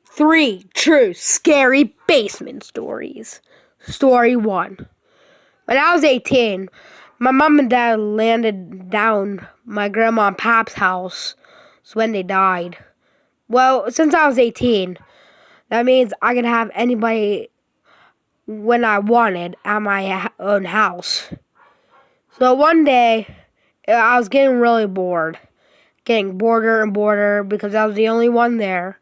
Three true scary basement stories. Story 1. When I was 18, my mom and dad landed down my grandma and pap's house when they died. Well, since I was 18, that means I could have anybody when I wanted at my own house. So one day, I was getting really bored. Getting boreder and boreder because I was the only one there.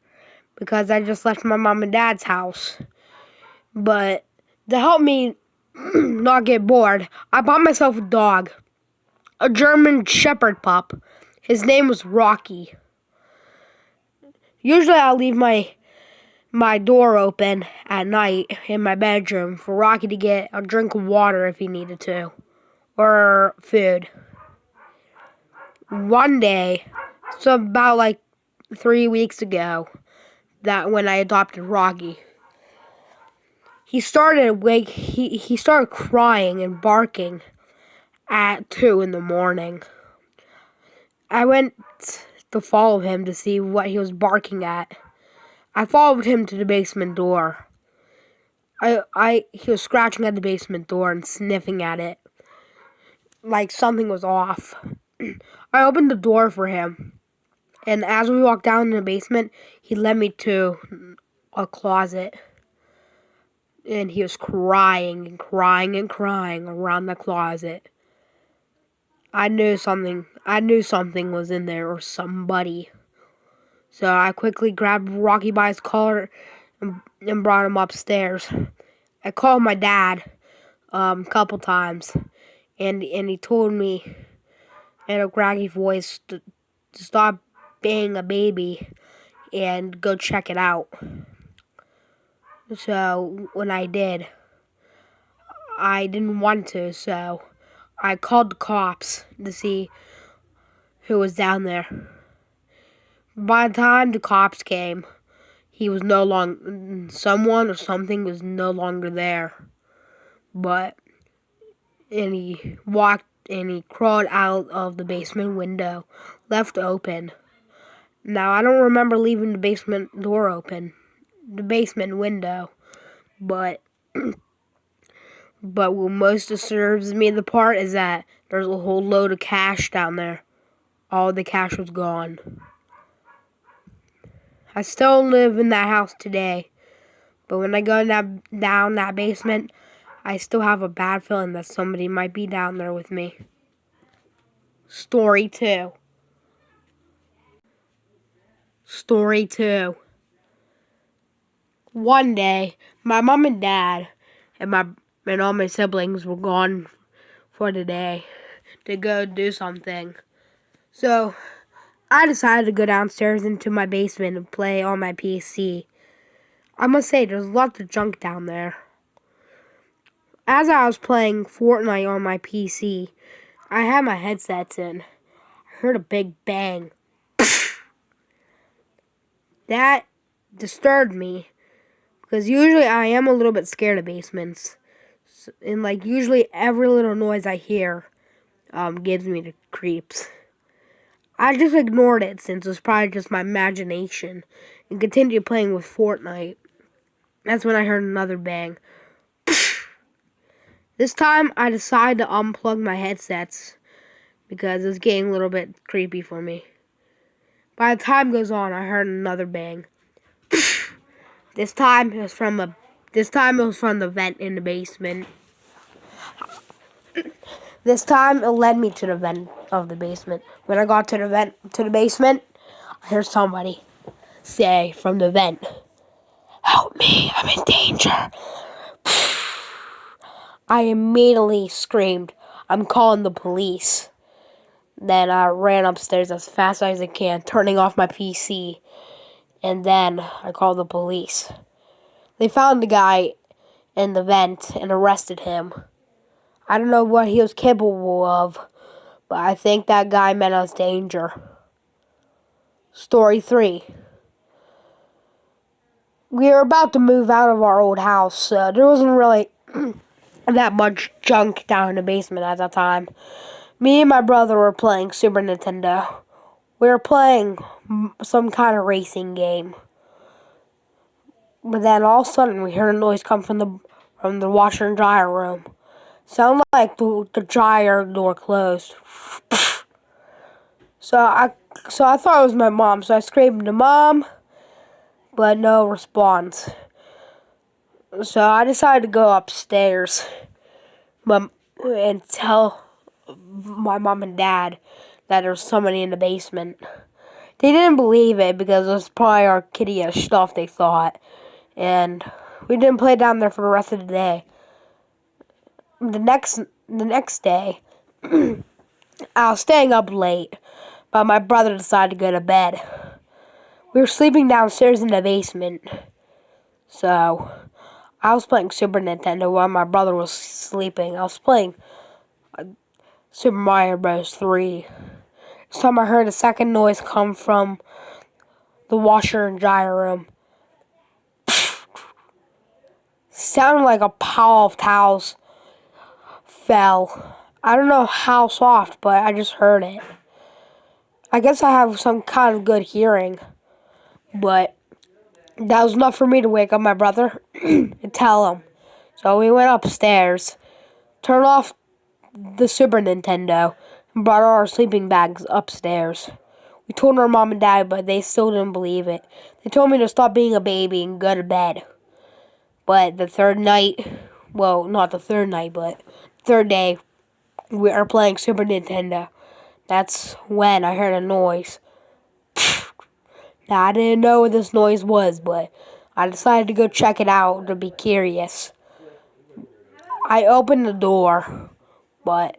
Because I just left my mom and dad's house. But to help me not get bored, I bought myself a dog. A German Shepherd pup. His name was Rocky. Usually I'll leave my door open at night in my bedroom for Rocky to get a drink of water if he needed to. Or food. One day, so about like 3 weeks ago, that when I adopted Rocky, he started crying and barking at 2 in the morning. I went to follow him to see what he was barking at. I followed him to the basement door. He was scratching at the basement door and sniffing at it like something was off. I opened the door for him, and as we walked down in the basement, he led me to a closet. And he was crying and crying and crying around the closet. I knew something was in there, or somebody. So I quickly grabbed Rocky by his collar and brought him upstairs. I called my dad a couple times, and he told me in a graggy voice to stop being a baby and go check it out. So when I did, I didn't want to, so I called the cops to see who was down there. By the time the cops came, he was no longer, someone or something was no longer there. And he crawled out of the basement window, left open. Now, I don't remember leaving the basement door open, the basement window, but what most disturbs me the part is that there's a whole load of cash down there. All the cash was gone. I still live in that house today, but when I go down that basement, I still have a bad feeling that somebody might be down there with me. Story 2. Story 2. One day, my mom and dad and all my siblings were gone for the day to go do something. So I decided to go downstairs into my basement and play on my PC. I must say, there's lots of junk down there. As I was playing Fortnite on my PC, I had my headsets in. I heard a big bang. That disturbed me, because usually I am a little bit scared of basements. And usually every little noise I hear gives me the creeps. I just ignored it since it was probably just my imagination and continued playing with Fortnite. That's when I heard another bang. This time I decided to unplug my headsets because it was getting a little bit creepy for me. By the time goes on, I heard another bang. This time it was from the vent in the basement. This time it led me to the vent of the basement. When I got to the basement, I heard somebody say from the vent, "Help me, I'm in danger." I immediately screamed, "I'm calling the police." Then I ran upstairs as fast as I can, turning off my PC. And then I called the police. They found the guy in the vent and arrested him. I don't know what he was capable of, but I think that guy meant us danger. Story 3. We were about to move out of our old house, so there wasn't really that much junk down in the basement at that time. Me and my brother were playing Super Nintendo. We were playing some kind of racing game. But then all of a sudden we heard a noise come from the washer and dryer room. Sounded like the dryer door closed. So I thought it was my mom. So I screamed to Mom, but no response. So I decided to go upstairs and tell my mom and dad that there was somebody in the basement. They didn't believe it because it was probably our kitty-ish stuff, they thought. And we didn't play down there for the rest of the day. The next day, I was staying up late, but my brother decided to go to bed. We were sleeping downstairs in the basement. So I was playing Super Nintendo while my brother was sleeping. I was playing Super Mario Bros. 3. This time I heard a second noise come from the washer and dryer room. Sounded like a pile of towels fell. I don't know how soft, but I just heard it. I guess I have some kind of good hearing, but that was enough for me to wake up my brother and tell him. So we went upstairs, turned off the Super Nintendo, and brought our sleeping bags upstairs. We told our mom and dad, but they still didn't believe it. They told me to stop being a baby and go to bed. But the third night, well, not the third night, but third day, we are playing Super Nintendo. That's when I heard a noise. Now, I didn't know what this noise was, but I decided to go check it out to be curious. I opened the door, but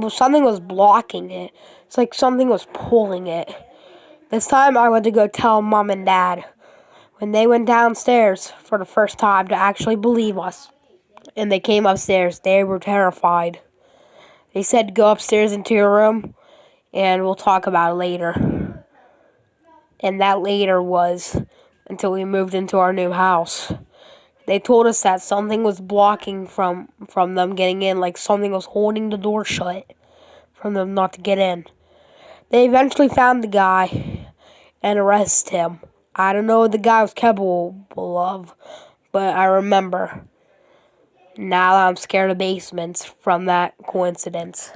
something was blocking it. It's like something was pulling it. This time I went to go tell Mom and Dad. When they went downstairs for the first time to actually believe us, and they came upstairs, they were terrified. They said, go upstairs into your room, and we'll talk about it later. And that later was until we moved into our new house. They told us that something was blocking from them getting in, like something was holding the door shut from them not to get in. They eventually found the guy and arrested him. I don't know what the guy was capable of, but I remember. Now I'm scared of basements from that coincidence.